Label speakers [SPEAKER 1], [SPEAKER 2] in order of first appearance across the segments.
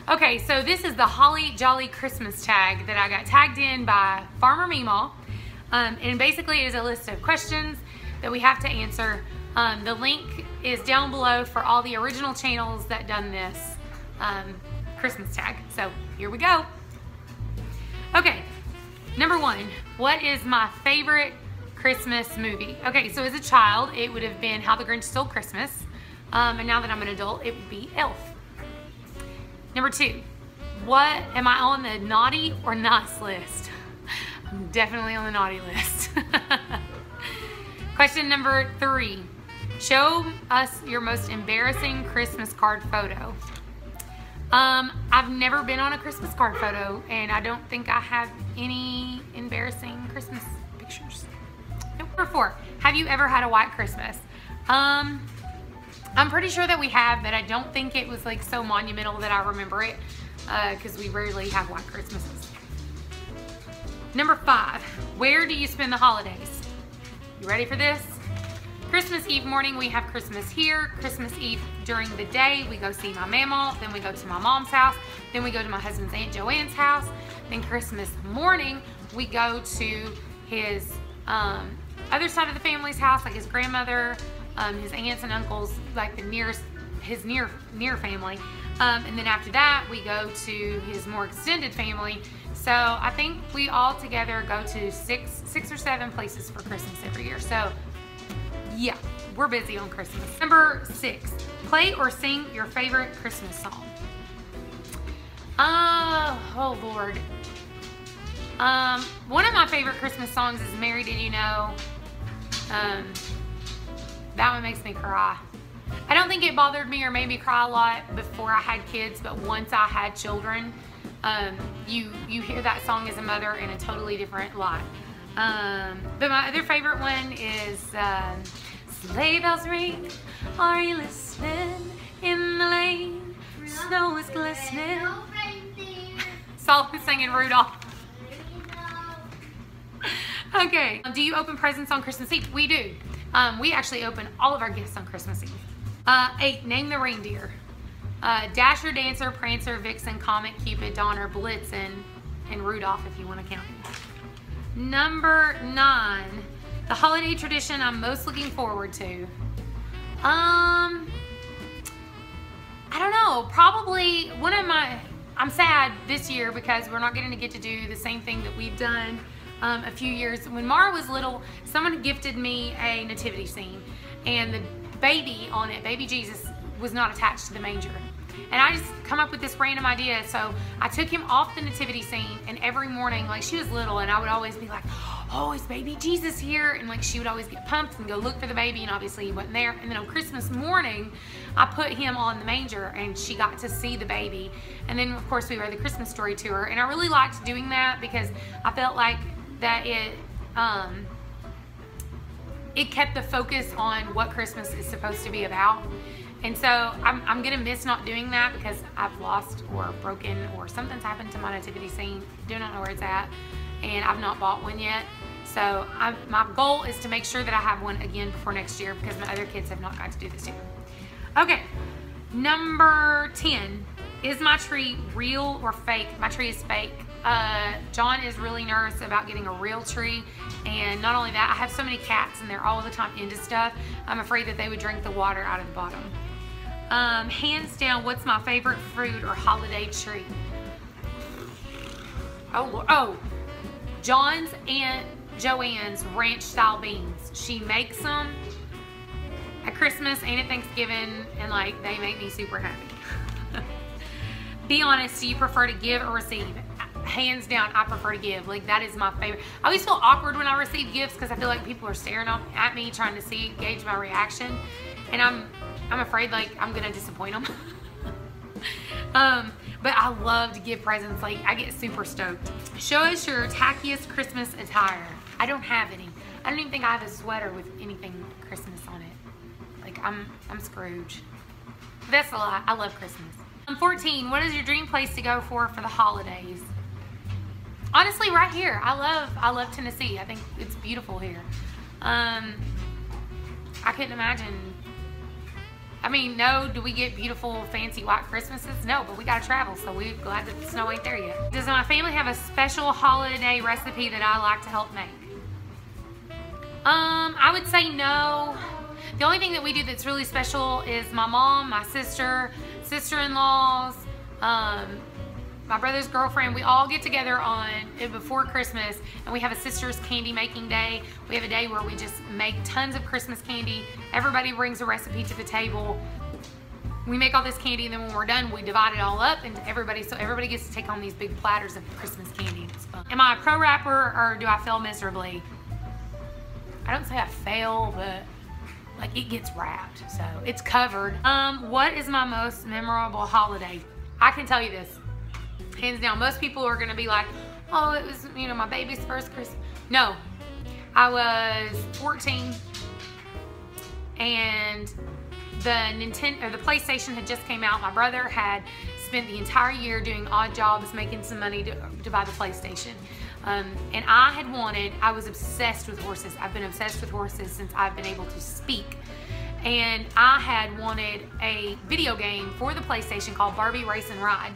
[SPEAKER 1] Okay, so this is the Holly Jolly Christmas tag that I got tagged in by Farmer Meemaw. And basically it is a list of questions that we have to answer. The link is down below for all the original channels that done this Christmas tag. So here we go. Okay, number one, what is my favorite Christmas movie? Okay, so as a child, it would have been How the Grinch Stole Christmas. And now that I'm an adult, it would be Elf. Number two, what am I on the naughty or nice list? I'm definitely on the naughty list. Question number three, show us your most embarrassing Christmas card photo. I've never been on a Christmas card photo, and I don't think I have any embarrassing Christmas pictures. Number four, have you ever had a white Christmas? I'm pretty sure that we have, but I don't think it was like so monumental that I remember it, because we rarely have white Christmases. Number five, where do you spend the holidays? You ready for this? Christmas Eve morning, we have Christmas here. Christmas Eve during the day, we go see my mama. Then we go to my mom's house. Then we go to my husband's Aunt Joanne's house. Then Christmas morning, we go to his other side of the family's house, like his grandmother, his aunts and uncles, like the nearest, his near family. And then after that, we go to his more extended family. So I think we all together go to six or seven places for Christmas every year. So yeah, we're busy on Christmas. Number six, play or sing your favorite Christmas song. Oh Lord. One of my favorite Christmas songs is Mary Did You Know? That one makes me cry. I don't think it bothered me or made me cry a lot before I had kids, but once I had children, you hear that song as a mother in a totally different light. But my other favorite one is Sleigh bells ring, are you listening? In the lane, snow is glistening. Solomon singing Rudolph. Okay, do you open presents on Christmas Eve? We do. We actually open all of our gifts on Christmas Eve. 8, name the reindeer. Dasher, Dancer, Prancer, Vixen, Comet, Cupid, Donner, Blitzen, and Rudolph if you want to count him. Number 9, the holiday tradition I'm most looking forward to. I don't know, probably one of my, I'm sad this year because we're not getting to get to do the same thing that we've done a few years. When Mara was little, someone gifted me a nativity scene, and the baby on it, baby Jesus, was not attached to the manger. And I just come up with this random idea, so I took him off the nativity scene, and every morning, like, she was little, and I would always be like, oh, is baby Jesus here? And like, she would always get pumped and go look for the baby, and obviously he wasn't there. And then on Christmas morning, I put him on the manger, and she got to see the baby. And then of course we read the Christmas story to her, and I really liked doing that because I felt like that it kept the focus on what Christmas is supposed to be about. And so I'm gonna miss not doing that because I've lost or broken or something's happened to my nativity scene. Do not know where it's at, and I've not bought one yet. So my goal is to make sure that I have one again before next year because my other kids have not got to do this yet. Okay, number 10, is my tree real or fake? My tree is fake. John is really nervous about getting a real tree, and not only that, I have so many cats and they're all the time into stuff. I'm afraid that they would drink the water out of the bottom. Hands down, what's my favorite fruit or holiday treat? Oh, John's Aunt Joanne's ranch style beans. She makes them at Christmas and at Thanksgiving, and like, they make me super happy. Be honest, do you prefer to give or receive? Hands down, I prefer to give. Like, that is my favorite. I always feel awkward when I receive gifts because I feel like people are staring at me trying to gauge my reaction, and I'm afraid like I'm gonna disappoint them. But I love to give presents. Like, I get super stoked. Show us your tackiest Christmas attire. I don't have any. I don't even think I have a sweater with anything Christmas on it. Like, I'm Scrooge. But that's a lie. I love Christmas. 14, what is your dream place to go for the holidays? Honestly, right here. I love Tennessee. I think it's beautiful here. I couldn't imagine I mean, no, do we get beautiful, fancy white Christmases? No, but we gotta travel, so we're glad that the snow ain't there yet. Does my family have a special holiday recipe that I like to help make? I would say no. The only thing that we do that's really special is my mom, my sister, sister-in-laws, my brother's girlfriend. We all get together before Christmas, and we have a sister's candy making day. We have a day where we just make tons of Christmas candy. Everybody brings a recipe to the table. We make all this candy, and then when we're done, we divide it all up into everybody, so everybody gets to take home these big platters of Christmas candy. It's fun. Am I a pro rapper, or do I fail miserably? I don't say I fail, but like it gets wrapped, so it's covered. What is my most memorable holiday? I can tell you this, hands down. Most people are gonna be like, oh, it was, you know, my baby's first Christmas. No, I was 14, and the PlayStation had just came out. My brother had spent the entire year doing odd jobs, making some money to buy the PlayStation. And I was obsessed with horses. I've been obsessed with horses since I've been able to speak. And I had wanted a video game for the PlayStation called Barbie Race and Ride.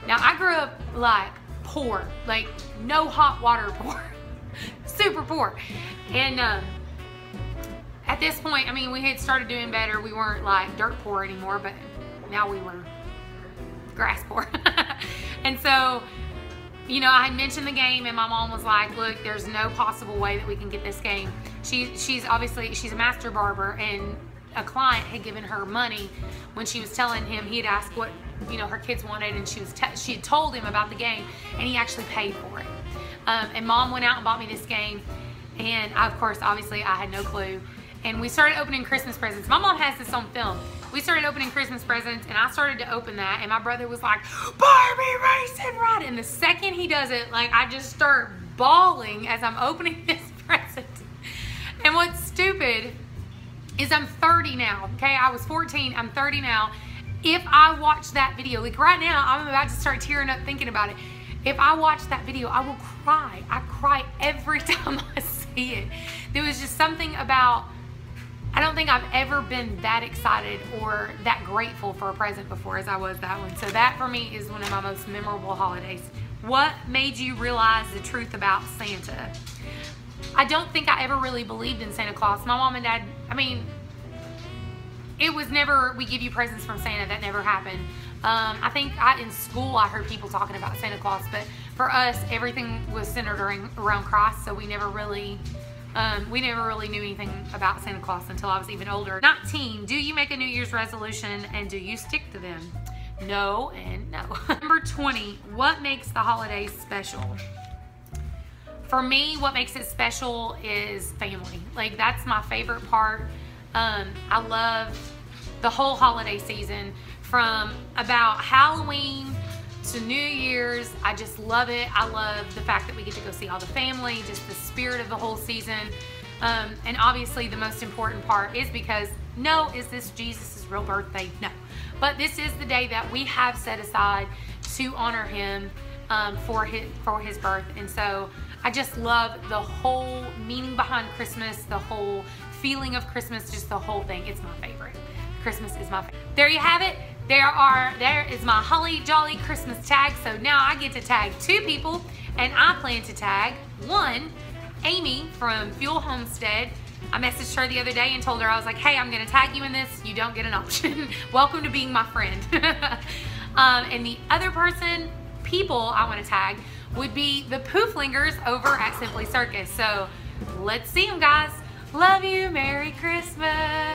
[SPEAKER 1] Now, I grew up like poor, like no hot water poor, super poor. And at this point, I mean, we had started doing better. We weren't like dirt poor anymore, but now we were grass poor. And so, you know, I had mentioned the game, and my mom was like, look, there's no possible way that we can get this game. She's a master barber, and a client had given her money when she was telling him. He had asked what, you know, her kids wanted, and she had told him about the game, and he actually paid for it. And mom went out and bought me this game, and of course, obviously, I had no clue. And we started opening Christmas presents. My mom has this on film. We started opening Christmas presents, and I started to open that, and my brother was like, Barbie Race and Ride. And the second he does it, like, I just start bawling as I'm opening this present. And what's stupid is I'm 30 now, okay? I was 14, I'm 30 now. If I watch that video, like right now, I'm about to start tearing up thinking about it. If I watch that video, I will cry. I cry every time I see it. There was just something about, I don't think I've ever been that excited or that grateful for a present before as I was that one. So that for me is one of my most memorable holidays. What made you realize the truth about Santa? I don't think I ever really believed in Santa Claus. My mom and dad, I mean, it was never, we give you presents from Santa. That never happened. I think in school I heard people talking about Santa Claus, but for us, everything was centered around Christ, so we never really knew anything about Santa Claus until I was even older. 19, do you make a New Year's resolution and do you stick to them? No and no. Number 20, what makes the holidays special? For me, what makes it special is family. Like, that's my favorite part. I love the whole holiday season, from about Halloween to New Year's. I just love it. I love the fact that we get to go see all the family, just the spirit of the whole season. And obviously the most important part is because, no, is this Jesus' real birthday? No. But this is the day that we have set aside to honor him for his birth. And so I just love the whole meaning behind Christmas, the whole feeling of Christmas, just the whole thing. It's my favorite. Christmas is my favorite. There you have it. There is my holly jolly Christmas tag. So now I get to tag 2 people, and I plan to tag 1, Amy from Fuel Homestead. I messaged her the other day and told her, I was like, hey, I'm gonna tag you in this. You don't get an option. Welcome to being my friend. And the other people I wanna tag would be the Pooflingers over at Simply Circus. So let's see them, guys. Love you, Merry Christmas.